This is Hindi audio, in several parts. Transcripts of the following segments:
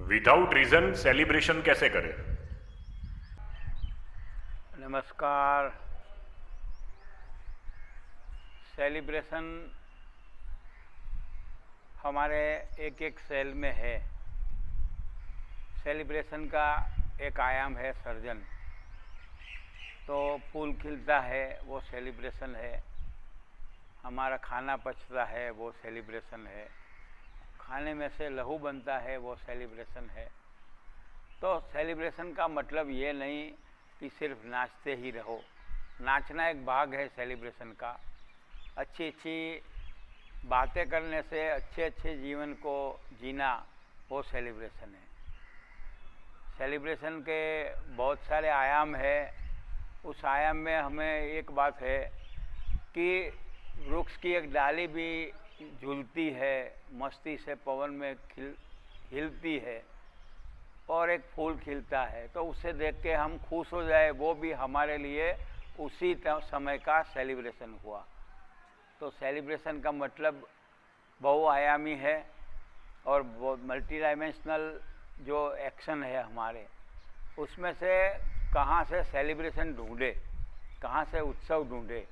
विदाउट रीजन सेलिब्रेशन कैसे करें? नमस्कार। सेलिब्रेशन हमारे एक एक सेल में है। सेलिब्रेशन का एक आयाम है सर्जन। तो फूल खिलता है वो सेलिब्रेशन है, हमारा खाना पचता है वो सेलिब्रेशन है, खाने में से लहू बनता है वो सेलिब्रेशन है। तो सेलिब्रेशन का मतलब ये नहीं कि सिर्फ नाचते ही रहो। नाचना एक भाग है सेलिब्रेशन का। अच्छी अच्छी बातें करने से अच्छे अच्छे जीवन को जीना वो सेलिब्रेशन है। सेलिब्रेशन के बहुत सारे आयाम है। उस आयाम में हमें एक बात है कि वृक्ष की एक डाली भी झूलती है, मस्ती से पवन में हिलती है, और एक फूल खिलता है तो उसे देख के हम खुश हो जाए, वो भी हमारे लिए उसी समय का सेलिब्रेशन हुआ। तो सेलिब्रेशन का मतलब बहुआयामी है और वो मल्टी डायमेंशनल जो एक्शन है हमारे, उसमें से कहाँ से सेलिब्रेशन ढूंढे, कहाँ से उत्सव ढूंढे,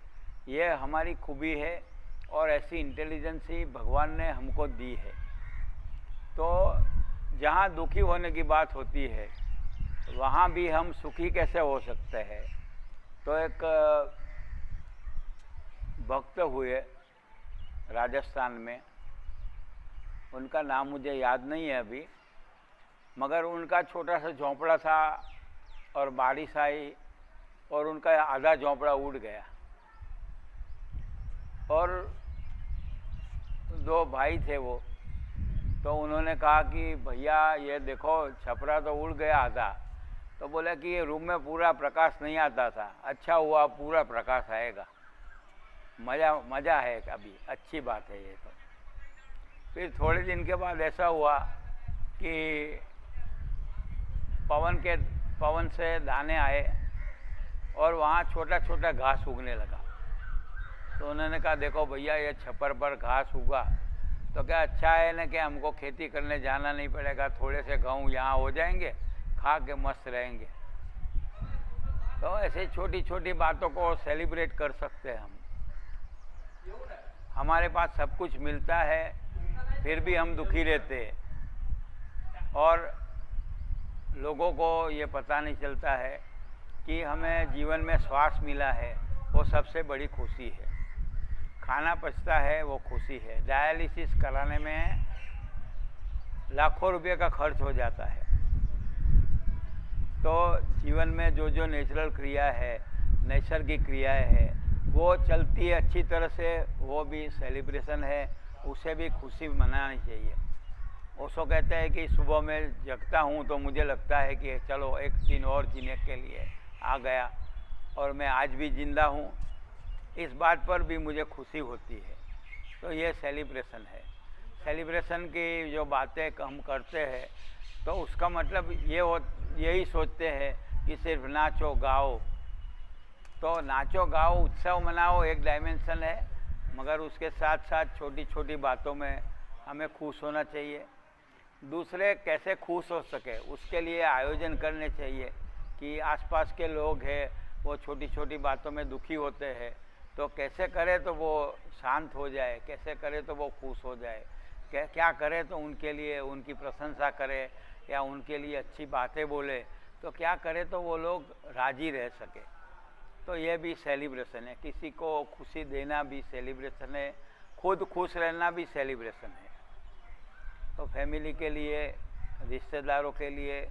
ये हमारी खूबी है और ऐसी इंटेलिजेंस ही भगवान ने हमको दी है। तो जहाँ दुखी होने की बात होती है वहाँ भी हम सुखी कैसे हो सकते हैं। तो एक भक्त हुए राजस्थान में, उनका नाम मुझे याद नहीं है अभी, मगर उनका छोटा सा झोंपड़ा था और बारिश आई और उनका आधा झोंपड़ा उड़ गया। और दो भाई थे वो, तो उन्होंने कहा कि भैया ये देखो छपरा तो उड़ गया आधा। तो बोले कि ये रूम में पूरा प्रकाश नहीं आता था, अच्छा हुआ पूरा प्रकाश आएगा, मज़ा है अभी, अच्छी बात है ये। तो फिर थोड़े दिन के बाद ऐसा हुआ कि पवन से दाने आए और वहाँ छोटा छोटा घास उगने लगा। तो उन्होंने कहा देखो भैया ये छप्पर पर घास उगा तो क्या अच्छा है ना कि हमको खेती करने जाना नहीं पड़ेगा, थोड़े से गेहूँ यहाँ हो जाएंगे, खा के मस्त रहेंगे। तो ऐसे छोटी छोटी बातों को सेलिब्रेट कर सकते हैं हम। हमारे पास सब कुछ मिलता है फिर भी हम दुखी रहते हैं और लोगों को ये पता नहीं चलता है कि हमें जीवन में श्वास मिला है, वो सबसे बड़ी खुशी है। खाना पचता है वो खुशी है। डायलिसिस कराने में लाखों रुपए का खर्च हो जाता है। तो जीवन में जो जो नेचुरल क्रिया है, नैसर्गिक क्रियाएं है, वो चलती है अच्छी तरह से, वो भी सेलिब्रेशन है, उसे भी खुशी मनानी चाहिए। ओशो कहते हैं कि सुबह में जगता हूँ तो मुझे लगता है कि चलो एक दिन और जीने के लिए आ गया और मैं आज भी जिंदा हूँ, इस बात पर भी मुझे खुशी होती है। तो ये सेलिब्रेशन है। सेलिब्रेशन की जो बातें हम करते हैं तो उसका मतलब यही सोचते हैं कि सिर्फ नाचो गाओ। तो नाचो गाओ उत्सव मनाओ एक डायमेंशन है, मगर उसके साथ साथ छोटी छोटी बातों में हमें खुश होना चाहिए। दूसरे कैसे खुश हो सके उसके लिए आयोजन करने चाहिए कि आसपास के लोग हैं वो छोटी छोटी बातों में दुखी होते हैं, तो कैसे करें तो वो शांत हो जाए, कैसे करें तो वो खुश हो जाए, क्या करें तो उनके लिए उनकी प्रशंसा करें या उनके लिए अच्छी बातें बोले, तो क्या करें तो वो लोग राजी रह सके। तो ये भी सेलिब्रेशन है। किसी को खुशी देना भी सेलिब्रेशन है, खुद खुश रहना भी सेलिब्रेशन है। तो फैमिली के लिए, रिश्तेदारों के लिए,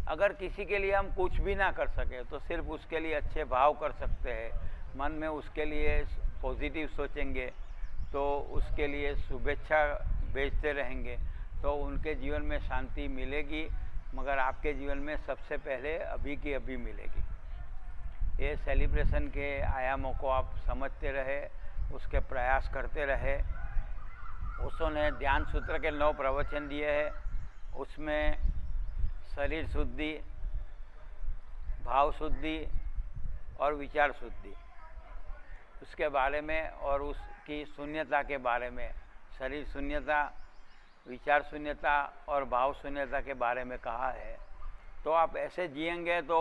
अगर किसी के लिए हम कुछ भी ना कर सके तो सिर्फ उसके लिए अच्छे भाव कर सकते हैं। मन में उसके लिए पॉजिटिव सोचेंगे तो उसके लिए शुभेच्छा भेजते रहेंगे तो उनके जीवन में शांति मिलेगी, मगर आपके जीवन में सबसे पहले अभी की अभी मिलेगी। ये सेलिब्रेशन के आयामों को आप समझते रहे, उसके प्रयास करते रहे। ओशो ने ध्यान सूत्र के 9 प्रवचन दिए हैं, उसमें शरीर शुद्धि, भाव शुद्धि और विचार शुद्धि उसके बारे में और उसकी शून्यता के बारे में, शरीर शून्यता विचार शून्यता और भाव शून्यता के बारे में कहा है। तो आप ऐसे जिएंगे तो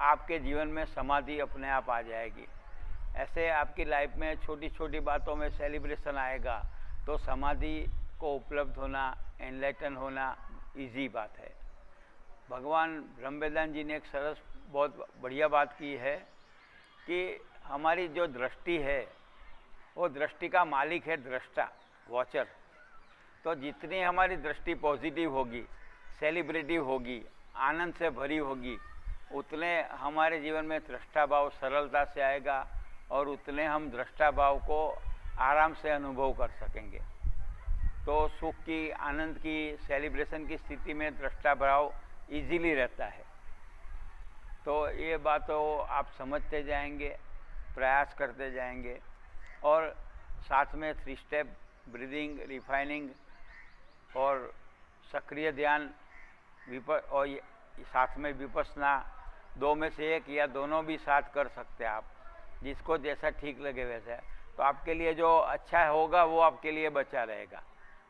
आपके जीवन में समाधि अपने आप आ जाएगी। ऐसे आपकी लाइफ में छोटी छोटी बातों में सेलिब्रेशन आएगा तो समाधि को उपलब्ध होना, एनलाइटन होना इजी बात है। भगवान ब्रह्मवेदांत जी ने एक सरस बहुत बढ़िया बात की है कि हमारी जो दृष्टि है वो दृष्टि का मालिक है दृष्टा, वॉचर। तो जितनी हमारी दृष्टि पॉजिटिव होगी, सेलिब्रेटिव होगी, आनंद से भरी होगी, उतने हमारे जीवन में दृष्टा भाव सरलता से आएगा और उतने हम दृष्टा भाव को आराम से अनुभव कर सकेंगे। तो सुख की, आनंद की, सेलिब्रेशन की स्थिति में दृष्टा भाव इजीली रहता है। तो ये बातों आप समझते जाएंगे, प्रयास करते जाएंगे और साथ में 3 स्टेप ब्रीदिंग, रिफाइनिंग और सक्रिय ध्यान और साथ में विपस्सना, 2 में से एक या दोनों भी साथ कर सकते हैं आप, जिसको जैसा ठीक लगे वैसा। तो आपके लिए जो अच्छा होगा वो आपके लिए बचा रहेगा।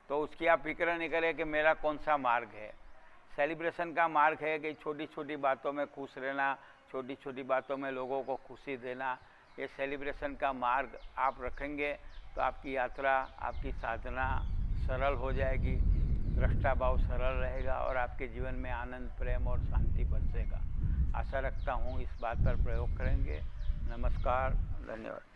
तो उसकी आप फिक्र नहीं करें कि मेरा कौन सा मार्ग है। सेलिब्रेशन का मार्ग है कि छोटी छोटी बातों में खुश रहना, छोटी छोटी बातों में लोगों को खुशी देना। ये सेलिब्रेशन का मार्ग आप रखेंगे तो आपकी यात्रा, आपकी साधना सरल हो जाएगी, दृष्टा भाव सरल रहेगा और आपके जीवन में आनंद, प्रेम और शांति बरसेगा। आशा रखता हूँ इस बात पर प्रयोग करेंगे। नमस्कार, धन्यवाद।